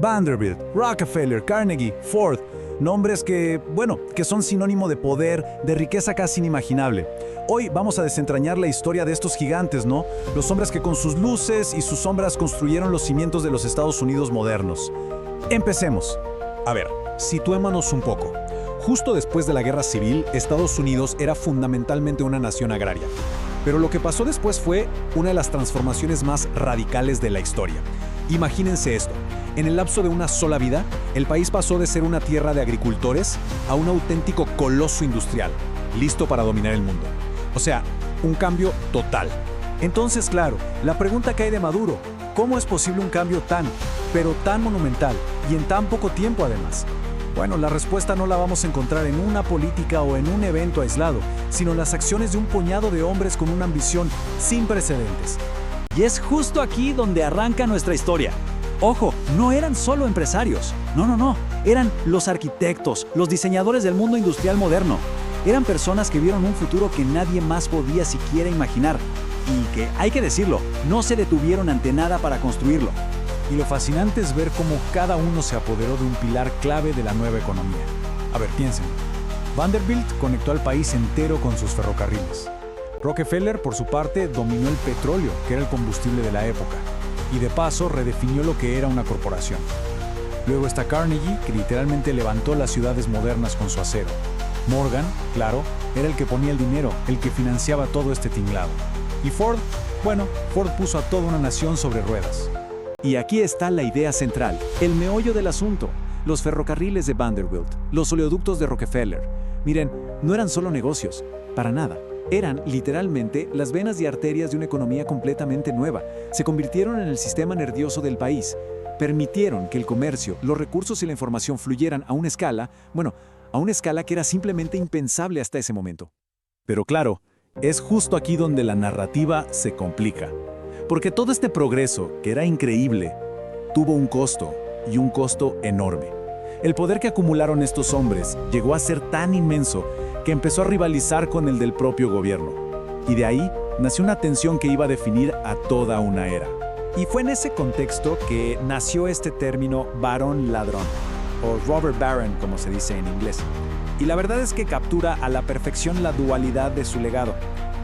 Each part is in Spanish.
Vanderbilt, Rockefeller, Carnegie, Ford, nombres que son sinónimo de poder, de riqueza casi inimaginable. Hoy vamos a desentrañar la historia de estos gigantes, ¿no? Los hombres que con sus luces y sus sombras construyeron los cimientos de los Estados Unidos modernos. Empecemos. A ver, situémonos un poco. Justo después de la Guerra Civil, Estados Unidos era fundamentalmente una nación agraria. Pero lo que pasó después fue una de las transformaciones más radicales de la historia. Imagínense esto. En el lapso de una sola vida, el país pasó de ser una tierra de agricultores a un auténtico coloso industrial, listo para dominar el mundo. O sea, un cambio total. Entonces, claro, la pregunta que hay de Maduro, ¿cómo es posible un cambio pero tan monumental y en tan poco tiempo además? Bueno, la respuesta no la vamos a encontrar en una política o en un evento aislado, sino en las acciones de un puñado de hombres con una ambición sin precedentes. Y es justo aquí donde arranca nuestra historia. Ojo, no eran solo empresarios. No. Eran los arquitectos, los diseñadores del mundo industrial moderno. Eran personas que vieron un futuro que nadie más podía siquiera imaginar. Y que, hay que decirlo, no se detuvieron ante nada para construirlo. Y lo fascinante es ver cómo cada uno se apoderó de un pilar clave de la nueva economía. A ver, piensen. Vanderbilt conectó al país entero con sus ferrocarriles. Rockefeller, por su parte, dominó el petróleo, que era el combustible de la época. Y de paso redefinió lo que era una corporación. Luego está Carnegie, que literalmente levantó las ciudades modernas con su acero. Morgan, claro, era el que ponía el dinero, el que financiaba todo este tinglado. Y Ford, Ford puso a toda una nación sobre ruedas. Y aquí está la idea central, el meollo del asunto. Los ferrocarriles de Vanderbilt, los oleoductos de Rockefeller. Miren, no eran solo negocios, para nada. Eran, literalmente, las venas y arterias de una economía completamente nueva. Se convirtieron en el sistema nervioso del país. Permitieron que el comercio, los recursos y la información fluyeran a una escala, que era simplemente impensable hasta ese momento. Pero claro, es justo aquí donde la narrativa se complica. Porque todo este progreso, que era increíble, tuvo un costo, y un costo enorme. El poder que acumularon estos hombres llegó a ser tan inmenso que empezó a rivalizar con el del propio gobierno. Y de ahí nació una tensión que iba a definir a toda una era. Y fue en ese contexto que nació este término varón ladrón, o robber baron, como se dice en inglés. Y la verdad es que captura a la perfección la dualidad de su legado.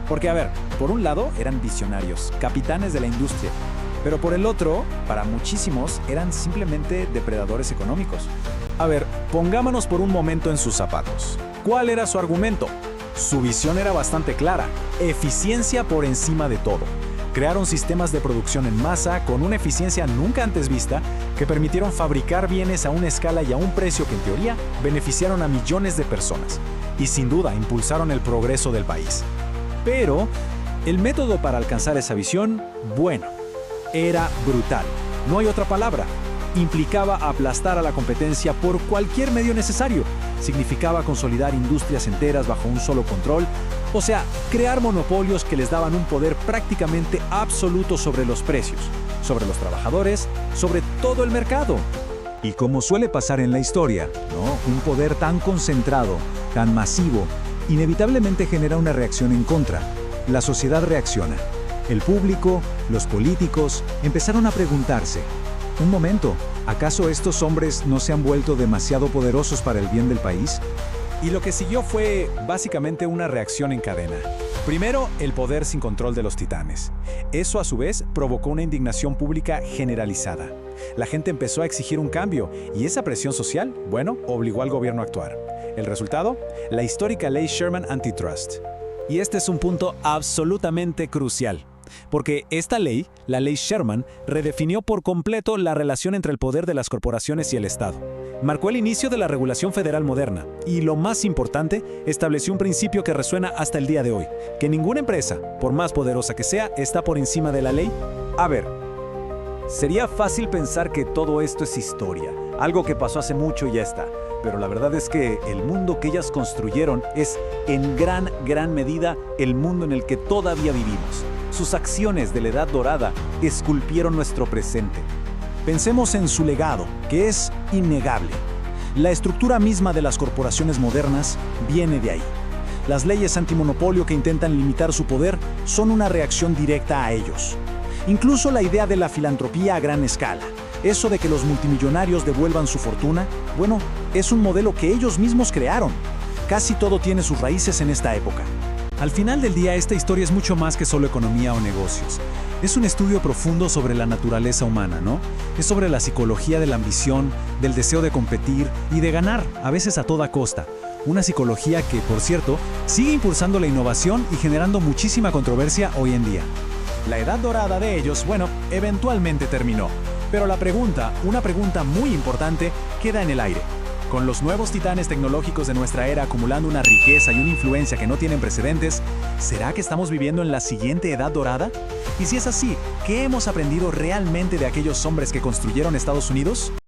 Porque, a ver, por un lado eran visionarios, capitanes de la industria, pero por el otro, para muchísimos, eran simplemente depredadores económicos. A ver, pongámonos por un momento en sus zapatos. ¿Cuál era su argumento? Su visión era bastante clara: eficiencia por encima de todo. Crearon sistemas de producción en masa con una eficiencia nunca antes vista que permitieron fabricar bienes a una escala y a un precio que en teoría beneficiaron a millones de personas y sin duda impulsaron el progreso del país. Pero el método para alcanzar esa visión, era brutal. No hay otra palabra. Implicaba aplastar a la competencia por cualquier medio necesario. Significaba consolidar industrias enteras bajo un solo control. O sea, crear monopolios que les daban un poder prácticamente absoluto sobre los precios, sobre los trabajadores, sobre todo el mercado. Y como suele pasar en la historia, un poder tan concentrado, tan masivo, inevitablemente genera una reacción en contra. La sociedad reacciona. El público, los políticos, empezaron a preguntarse: un momento, ¿acaso estos hombres no se han vuelto demasiado poderosos para el bien del país? Y lo que siguió fue básicamente una reacción en cadena. Primero, el poder sin control de los titanes. Eso a su vez provocó una indignación pública generalizada. La gente empezó a exigir un cambio y esa presión social, obligó al gobierno a actuar. El resultado, la histórica ley Sherman Antitrust. Y este es un punto absolutamente crucial. Porque esta ley, la ley Sherman, redefinió por completo la relación entre el poder de las corporaciones y el Estado. Marcó el inicio de la regulación federal moderna y, lo más importante, estableció un principio que resuena hasta el día de hoy: que ninguna empresa, por más poderosa que sea, está por encima de la ley. A ver, sería fácil pensar que todo esto es historia, algo que pasó hace mucho y ya está. Pero la verdad es que el mundo que ellas construyeron es, en gran medida, el mundo en el que todavía vivimos. Sus acciones de la Edad Dorada esculpieron nuestro presente. Pensemos en su legado, que es innegable. La estructura misma de las corporaciones modernas viene de ahí. Las leyes antimonopolio que intentan limitar su poder son una reacción directa a ellos. Incluso la idea de la filantropía a gran escala, Eso de que los multimillonarios devuelvan su fortuna, bueno, es un modelo que ellos mismos crearon. Casi todo tiene sus raíces en esta época. Al final del día, esta historia es mucho más que solo economía o negocios. Es un estudio profundo sobre la naturaleza humana, ¿no? Es sobre la psicología de la ambición, del deseo de competir y de ganar, a veces a toda costa. Una psicología que, por cierto, sigue impulsando la innovación y generando muchísima controversia hoy en día. La edad dorada de ellos, bueno, eventualmente terminó. Pero una pregunta muy importante, queda en el aire. Con los nuevos titanes tecnológicos de nuestra era acumulando una riqueza y una influencia que no tienen precedentes, ¿será que estamos viviendo en la siguiente edad dorada? Y si es así, ¿qué hemos aprendido realmente de aquellos hombres que construyeron Estados Unidos?